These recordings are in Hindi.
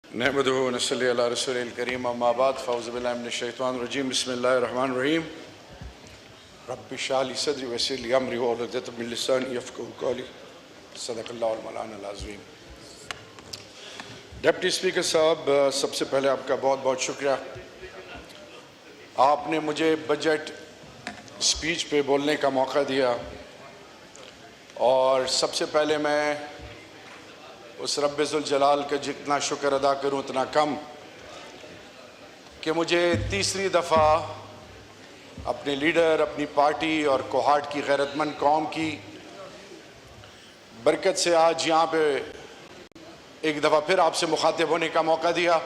नहमदुहु व नसल्ली अला रसूलिल करीम अम्मा बाद फ़अऊज़ु बिल्लाहि मिनश शैतानिर रजीम बिस्मिल्लाहिर रहमानिर रहीम रब्बि इश्रह ली सदरी व यस्सिर ली अमरी वहलुल उक़दतम मिन लिसानी यफ़क़हू क़ौली सदक़ल्लाहुल मौलानाल अज़ीम। डिप्टी स्पीकर साहब, सबसे पहले आपका बहुत बहुत शुक्रिया। आपने मुझे बजट स्पीच पे बोलने का मौका दिया और सबसे पहले मैं उस रब्बुल जलाल का जितना शुक्र अदा करूं उतना कम कि मुझे तीसरी दफ़ा अपने लीडर, अपनी पार्टी और कोहाट की गैरतमंद कौम की बरकत से आज यहाँ पे एक दफ़ा फिर आपसे मुखातिब होने का मौका दिया।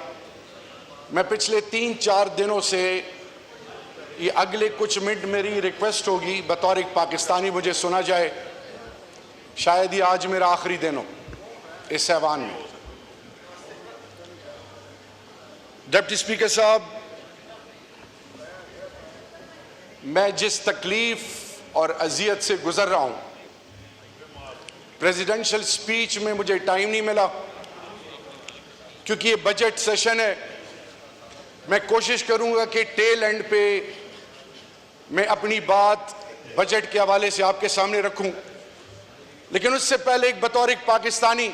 मैं पिछले 3-4 दिनों से ये अगले कुछ मिनट मेरी रिक्वेस्ट होगी बतौर एक पाकिस्तानी मुझे सुना जाए। शायद ये आज मेरा आखिरी दिन हो इस ऐवान में। डिप्टी स्पीकर साहब, मैं जिस तकलीफ और अजियत से गुजर रहा हूं, प्रेसिडेंशियल स्पीच में मुझे टाइम नहीं मिला क्योंकि ये बजट सेशन है। मैं कोशिश करूंगा कि टेल एंड पे मैं अपनी बात बजट के हवाले से आपके सामने रखूं, लेकिन उससे पहले एक बतौर एक पाकिस्तानी,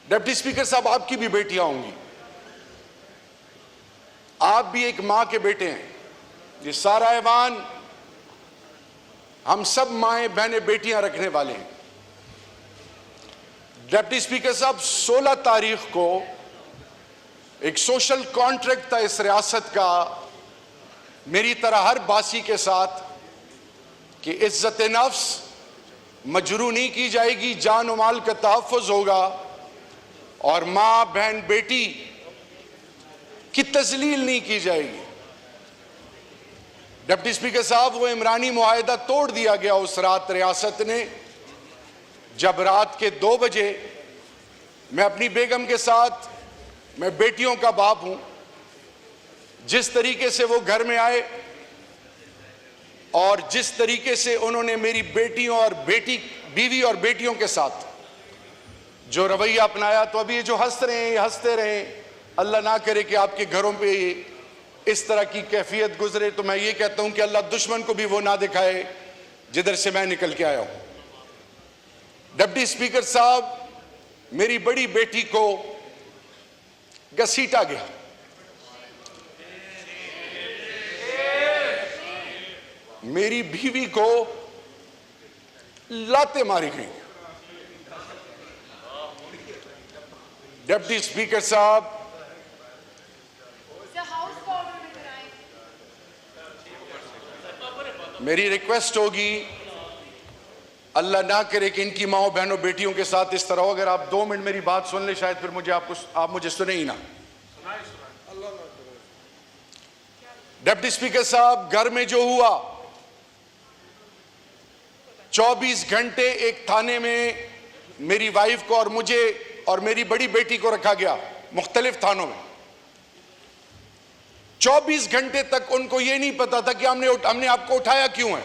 डिप्टी स्पीकर साहब, आपकी भी बेटियां होंगी, आप भी एक मां के बेटे हैं। ये सारा ऐवान हम सब माएं बहनें बेटियां रखने वाले हैं। डिप्टी स्पीकर साहब, 16 तारीख को एक सोशल कॉन्ट्रैक्ट था इस रियासत का मेरी तरह हर बासी के साथ कि इज्जत नफ्स मजरू नहीं की जाएगी, जान और माल का तहफ़्फ़ुज़ होगा और माँ बहन बेटी की तज़लील नहीं की जाएगी। डिप्टी स्पीकर साहब, वो इमरानी मुआहिदा तोड़ दिया गया उस रात रियासत ने, जब रात के 2 बजे मैं अपनी बेगम के साथ, मैं बेटियों का बाप हूं, जिस तरीके से वो घर में आए और जिस तरीके से उन्होंने मेरी बेटियों और बीवी और बेटियों के साथ जो रवैया अपनाया, तो अभी ये जो हंस रहे हैं हंसते रहें। अल्लाह ना करे कि आपके घरों पे इस तरह की कैफियत गुजरे। तो मैं ये कहता हूं कि अल्लाह दुश्मन को भी वो ना दिखाए जिधर से मैं निकल के आया हूं। डिप्टी स्पीकर साहब, मेरी बड़ी बेटी को घसीटा गया, मेरी बीवी को लाते मारी गई। डिप्टी स्पीकर साहब, मेरी रिक्वेस्ट होगी, अल्लाह ना करे कि इनकी माओ बहनों बेटियों के साथ इस तरह हो। अगर आप 2 मिनट मेरी बात सुन ले, शायद फिर आप मुझे सुने ही ना। डिप्टी स्पीकर साहब, घर में जो हुआ, 24 घंटे एक थाने में मेरी वाइफ को और मुझे और मेरी बड़ी बेटी को रखा गया, मुख्तलिफ थानों में। 24 घंटे तक उनको यह नहीं पता था कि हमने आपको उठाया क्यों है।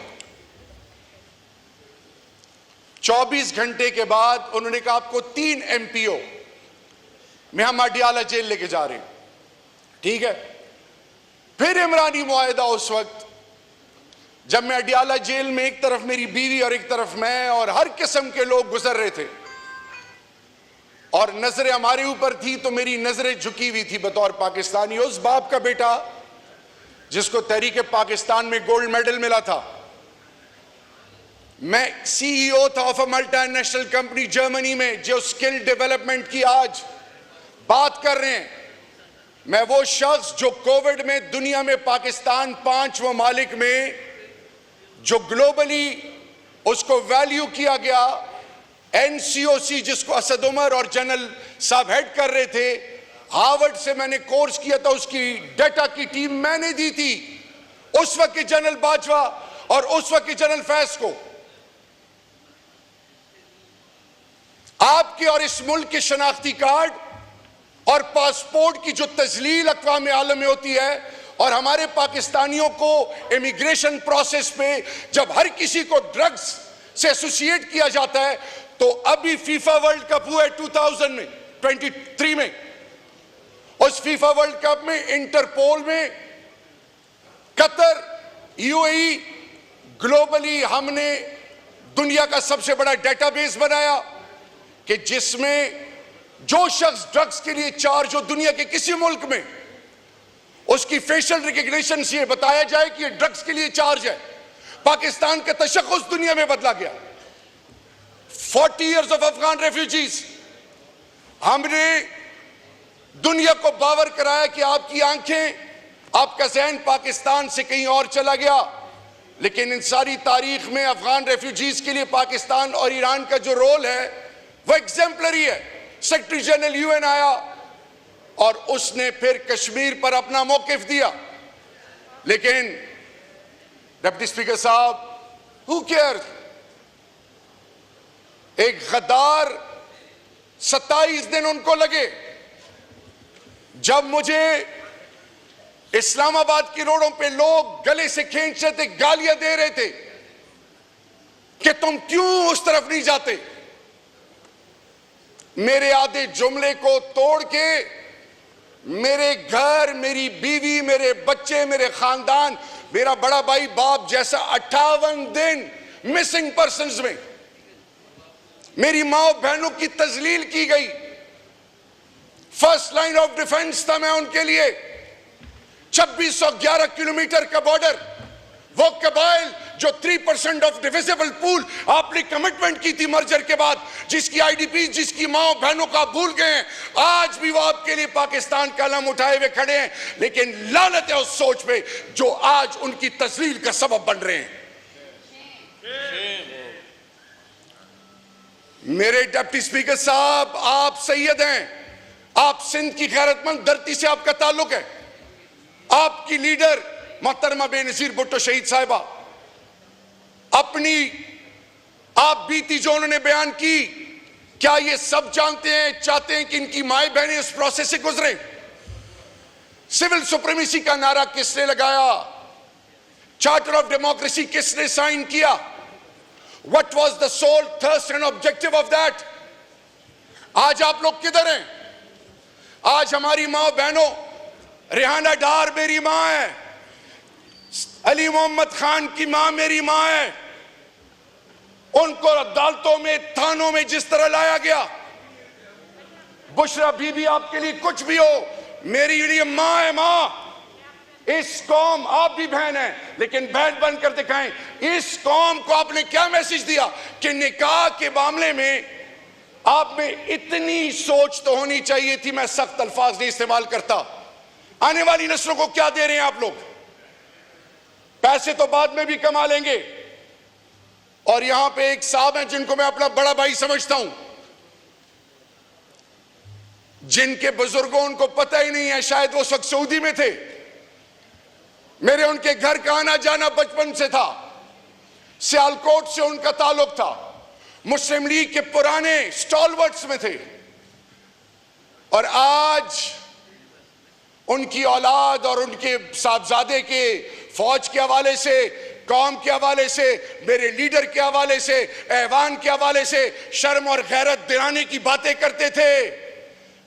24 घंटे के बाद उन्होंने कहा आपको 3 MPO में हम अडियाला जेल लेके जा रहे हैं। ठीक है, फिर इमरानी मुआहिदा उस वक्त जब मैं अडियाला जेल में, एक तरफ मेरी बीवी और एक तरफ मैं और हर किस्म के लोग गुजर रहे थे और नजरें हमारे ऊपर थी, तो मेरी नजरें झुकी हुई थी बतौर पाकिस्तानी, उस बाप का बेटा जिसको तहरीक पाकिस्तान में गोल्ड मेडल मिला था। मैं CEO था of a multinational company Germany में जो स्किल डेवलपमेंट की आज बात कर रहे हैं। मैं वो शख्स जो कोविड में दुनिया में पाकिस्तान 5 ममालिक में जो ग्लोबली उसको वैल्यू किया गया, NCOC जिसको असद उमर और जनरल साहब हेड कर रहे थे, हार्वर्ड से मैंने कोर्स किया था, उसकी डाटा की टीम मैंने दी थी उस वक्त के जनरल बाजवा और उस वक्त के जनरल फैज को। आपके और इस मुल्क के शनाख्ती कार्ड और पासपोर्ट की जो तजलील अक़वाम आलम में होती है और हमारे पाकिस्तानियों को इमिग्रेशन प्रोसेस पे जब हर किसी को ड्रग्स से एसोसिएट किया जाता है, तो अभी फीफा वर्ल्ड कप हुआ है 2000 में, 2023 में उस फीफा वर्ल्ड कप में, इंटरपोल में, कतर, यूएई, ग्लोबली हमने दुनिया का सबसे बड़ा डेटाबेस बनाया कि जिसमें जो शख्स ड्रग्स के लिए चार्ज हो दुनिया के किसी मुल्क में, उसकी फेशियल रिकग्निशन से बताया जाए कि ये ड्रग्स के लिए चार्ज है। पाकिस्तान का तशख्खुस दुनिया में बदला गया। 40 years of अफगान रेफ्यूजीज, हमने दुनिया को बावर कराया कि आपकी आंखें, आपका ज़हन पाकिस्तान से कहीं और चला गया। लेकिन इन सारी तारीख में अफगान रेफ्यूजीज के लिए पाकिस्तान और ईरान का जो रोल है वो एग्जेम्पलरी है। सेक्रेटरी जनरल यूएन आया और उसने फिर कश्मीर पर अपना मौकिफ दिया। लेकिन डिप्टी स्पीकर साहब, हु केयर, एक गद्दार 27 दिन उनको लगे। जब मुझे इस्लामाबाद की रोडों पे लोग गले से खींच रहे थे, गालियां दे रहे थे कि तुम क्यों उस तरफ नहीं जाते, मेरे आधे जुमले को तोड़ के मेरे घर, मेरी बीवी, मेरे बच्चे, मेरे खानदान, मेरा बड़ा भाई बाप जैसा 58 दिन मिसिंग पर्सन्स में मेरी माँ बहनों की तजलील की गई। फर्स्ट लाइन ऑफ डिफेंस था मैं उनके लिए। 2611 किलोमीटर का बॉर्डर, वो कबाइल जो 3% ऑफ डिविजिबल पूल आपने कमिटमेंट की थी मर्जर के बाद, जिसकी आईडीपी, जिसकी माँ बहनों का भूल गए हैं, आज भी वो आपके लिए पाकिस्तान का अलम उठाए हुए खड़े हैं। लेकिन लानत है उस सोच पे जो आज उनकी तस्लील का सबब बन रहे हैं। मेरे डिप्टी स्पीकर साहब, आप सैयद हैं, आप सिंध की गैरतमंद धरती से आपका ताल्लुक है। आपकी लीडर मोहतरमा बेनजीर भुट्टो शहीद साहिबा, अपनी आप बीती जो उन्होंने बयान की, क्या ये सब जानते हैं, चाहते हैं कि इनकी माए बहनें इस प्रोसेस से गुजरे? सिविल सुप्रीमेसी का नारा किसने लगाया? चार्टर ऑफ डेमोक्रेसी किसने साइन किया? What was the sole thirst and objective of that? आज आप लोग किधर हैं? आज हमारी माँ बहनों, रेहाना डार मेरी माँ है, अली मोहम्मद खान की माँ मेरी माँ है, उनको अदालतों में, थानों में जिस तरह लाया गया, बुशरा बीबी आपके लिए कुछ भी हो, मेरी लिए माँ है। माँ, इस कौम, आप भी बहन हैं लेकिन बहन बनकर दिखाएं। इस कौम को आपने क्या मैसेज दिया कि निकाह के मामले में आप में इतनी सोच तो होनी चाहिए थी, मैं सख्त अल्फाज नहीं इस्तेमाल करता। आने वाली नस्लों को क्या दे रहे हैं आप लोग? पैसे तो बाद में भी कमा लेंगे। और यहां पे एक साहब हैं जिनको मैं अपना बड़ा भाई समझता हूं, जिनके बुजुर्गों, उनको पता ही नहीं है, शायद वो उस वक्त सऊदी में थे, मेरे उनके घर का आना जाना बचपन से था, सियालकोट से उनका ताल्लुक था, मुस्लिम लीग के पुराने स्टॉलवर्ट्स में थे। और आज उनकी औलाद और उनके साहबजादे के फौज के हवाले से, कौम के हवाले से, मेरे लीडर के हवाले से, ऐवान के हवाले से शर्म और गैरत दिलाने की बातें करते थे।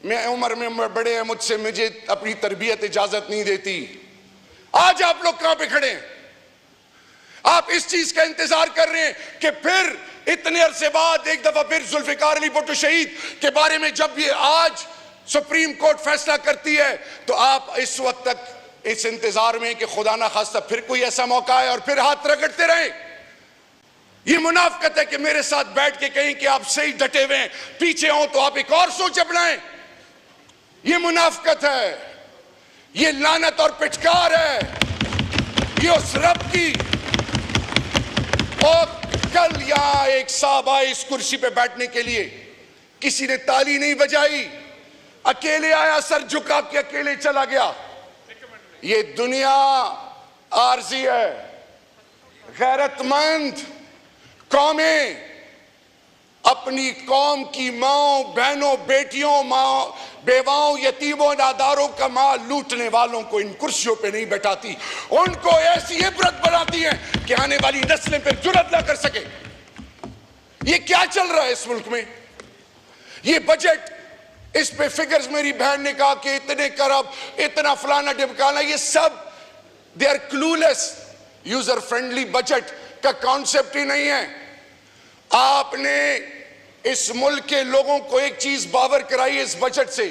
मैं उम्र में बड़े हैं मुझसे, मुझे अपनी तरबियत इजाजत नहीं देती। आज आप लोग कहां पे खड़े हैं? आप इस चीज का इंतजार कर रहे हैं कि फिर इतने अरसे बाद एक दफा फिर जुल्फिकार अली भुट्टो शहीद के बारे में जब ये आज सुप्रीम कोर्ट फैसला करती है तो आप इस वक्त तक इस इंतजार में कि खुदा ना खास्ता फिर कोई ऐसा मौका है और फिर हाथ रगड़ते रहे। ये मुनाफकत है कि मेरे साथ बैठ के कहें कि आप सही डटे हुए हैं, पीछे हो तो आप एक और सोच अपनाएं। ये मुनाफकत है, ये लानत और पिटकार है, ये उस रब की। और कल यहां एक साहब आए इस कुर्सी पे बैठने के लिए, किसी ने ताली नहीं बजाई, अकेले आया, सर झुका के अकेले चला गया। ये दुनिया आरजी है। गैरतमंद कौमें अपनी कौम की माओ बहनों, बेटियों, माँ बेवाओं, यतीमों, नादारों का माल लूटने वालों को इन कुर्सियों पे नहीं बैठाती, उनको ऐसी इबरत बनाती है कि आने वाली नस्लें फिर जुर्रत ना कर सके। ये क्या चल रहा है इस मुल्क में? ये बजट इस पे फिगर्स मेरी बहन ने कहा कि इतने करब, इतना फलाना ढिमकाना, ये सब they are clueless. User friendly budget का कॉन्सेप्ट ही नहीं है। आपने इस मुल्क के लोगों को एक चीज बावर कराई इस बजट से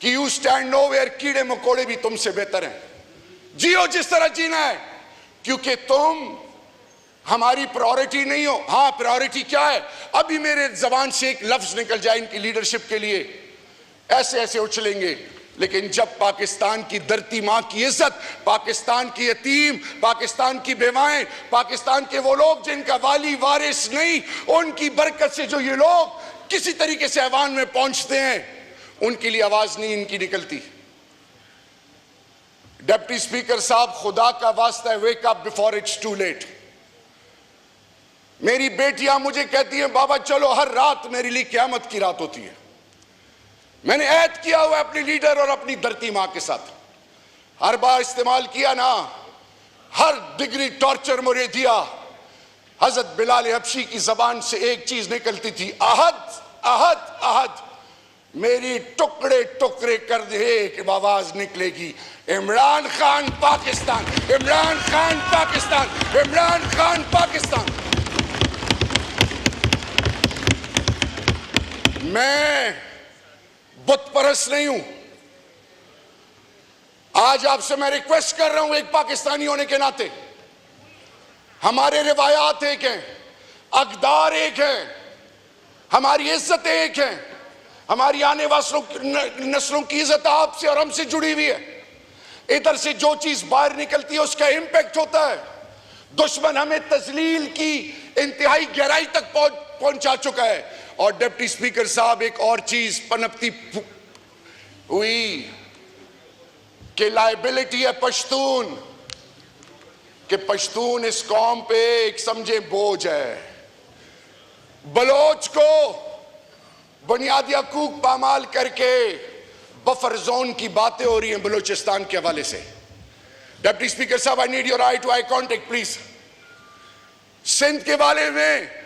कि यू स्टैंड नोवेयर, कीड़े मकोड़े भी तुमसे बेहतर हैं, जियो जिस तरह जीना है, क्योंकि तुम हमारी प्रायोरिटी नहीं हो। हां, प्रायोरिटी क्या है? अभी मेरे जबान से एक लफ्ज निकल जाए इनकी लीडरशिप के लिए, ऐसे ऐसे उछलेंगे, लेकिन जब पाकिस्तान की धरती मां की इज्जत, पाकिस्तान की यतीम, पाकिस्तान की बेवाएं, पाकिस्तान के वो लोग जिनका वाली वारिस नहीं, उनकी बरकत से जो ये लोग किसी तरीके से ऐवान में पहुंचते हैं, उनके लिए आवाज नहीं इनकी निकलती। डिप्टी स्पीकर साहब, खुदा का वास्ता है, wake up before it's too late. मेरी बेटियां मुझे कहती हैं, बाबा चलो, हर रात मेरे लिए क़यामत की रात होती है। मैंने ऐद किया हुआ अपनी लीडर और अपनी धरती मां के साथ, हर बार इस्तेमाल किया ना, हर डिग्री टॉर्चर मुझे दिया। हजरत बिलाल हबशी की जबान से एक चीज निकलती थी, अहद अहद अहद। मेरी टुकड़े टुकड़े कर दे कि आवाज निकलेगी, इमरान खान पाकिस्तान, इमरान खान पाकिस्तान, इमरान खान पाकिस्तान। मैं बुत परस्त नहीं हूं। आज आपसे मैं रिक्वेस्ट कर रहा हूं, एक पाकिस्तानी होने के नाते, हमारे रिवायात एक हैं, अक़दार एक हैं, हमारी इज्जत एक है, हमारी आने वाली नस्लों की इज्जत आपसे और हमसे जुड़ी हुई है। इधर से जो चीज बाहर निकलती है उसका इंपैक्ट होता है। दुश्मन हमें तजलील की इंतहाई गहराई तक पहुंचा चुका है। और डिप्टी स्पीकर साहब, एक और चीज पनपती हुई कि लायबिलिटी है पश्तून, कि पश्तून इस कौम पे एक समझे बोझ है। बलोच को बुनियादी हकूक पामाल करके बफर जोन की बातें हो रही हैं बलूचिस्तान के हवाले से। डिप्टी स्पीकर साहब, I need your eye to eye contact please. Sindh के बारे में,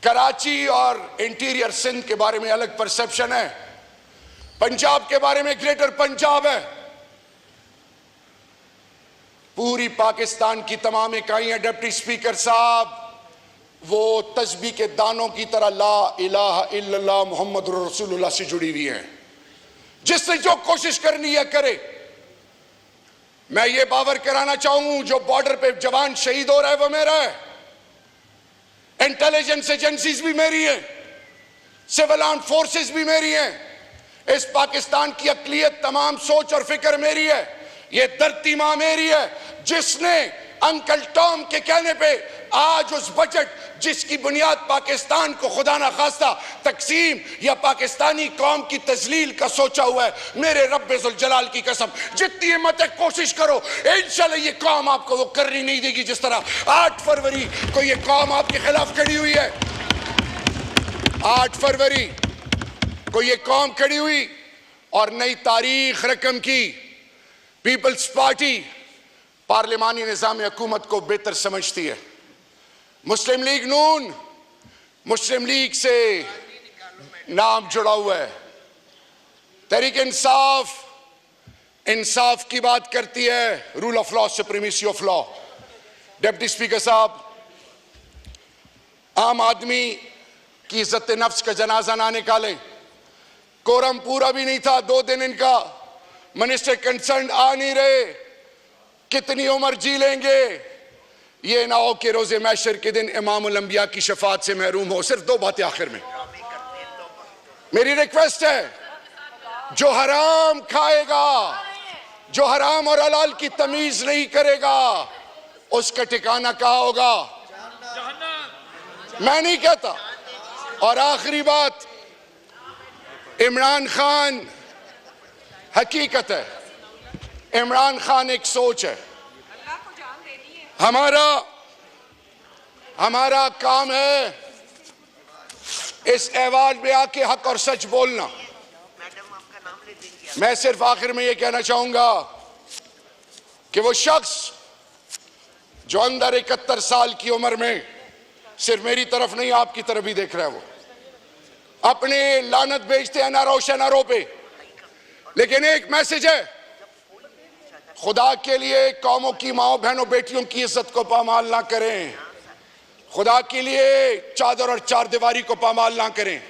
कराची और इंटीरियर सिंध के बारे में अलग परसेप्शन है, पंजाब के बारे में ग्रेटर पंजाब है। पूरी पाकिस्तान की तमाम इकाइयां डिप्टी स्पीकर साहब वो तस्बीह के दानों की तरह ला इलाहा इल्लल्लाह मुहम्मदुर रसूलुल्लाह से जुड़ी हुई हैं। जिसने जो कोशिश करनी है करे। मैं ये बावर कराना चाहूं, जो बॉर्डर पे जवान शहीद हो रहा है वो मेरा है, इंटेलिजेंस एजेंसीज भी मेरी है, सिविल आर्म फोर्सेस भी मेरी हैं। इस पाकिस्तान की अक़लियत, तमाम सोच और फिक्र मेरी है। ये धरती मां मेरी है, जिसने अंकल टॉम के कहने पे आज उस बजट जिसकी बुनियाद पाकिस्तान को खुदा ना खास्ता तकसीम या पाकिस्तानी कौम की तजलील का सोचा हुआ है, मेरे रब्बे जुल जलाल की कसम, जितनी हिम्मत है कोशिश करो, इंशाल्लाह ये कौम आपको वो करनी नहीं देगी जिस तरह 8 फरवरी को ये कौम आपके खिलाफ खड़ी हुई है। 8 फरवरी को ये कौम खड़ी हुई और नई तारीख रकम की। पीपल्स पार्टी पार्लिमानी निज़ाम हुकूमत को बेहतर समझती है। मुस्लिम लीग नून, मुस्लिम लीग से नाम जुड़ा हुआ है। तहरीक इंसाफ, इंसाफ की बात करती है, rule of law, supremacy of law. Deputy speaker साहब, आम आदमी की इज्जत नफ्स का जनाजा ना निकालें। कोरम पूरा भी नहीं था, 2 दिन इनका मिनिस्टर कंसर्न आ नहीं रहे। कितनी उम्र जी लेंगे? ये ना हो कि रोजे मैशर के दिन इमामुल अंबिया की शफात से महरूम हो। सिर्फ 2 बातें आखिर में। मेरी रिक्वेस्ट है, जो हराम खाएगा, जो हराम और हलाल की तमीज नहीं करेगा, उसका ठिकाना कहाँ होगा? मैं नहीं कहता। और आखिरी बात, इमरान खान हकीकत है, इमरान खान एक सोच है। हमारा काम है इस ऐवान में आके हक और सच बोलना। मैं सिर्फ आखिर में ये कहना चाहूंगा कि वो शख्स जो अंदर 71 साल की उम्र में सिर्फ मेरी तरफ नहीं आपकी तरफ भी देख रहा है, अपने लानत भेजते हैं एनआरओ शनारो पे, लेकिन एक मैसेज है, खुदा के लिए कौमों की माओ बहनों बेटियों की इज्जत को पामाल ना करें, खुदा के लिए चादर और चार दीवारी को पामाल ना करें।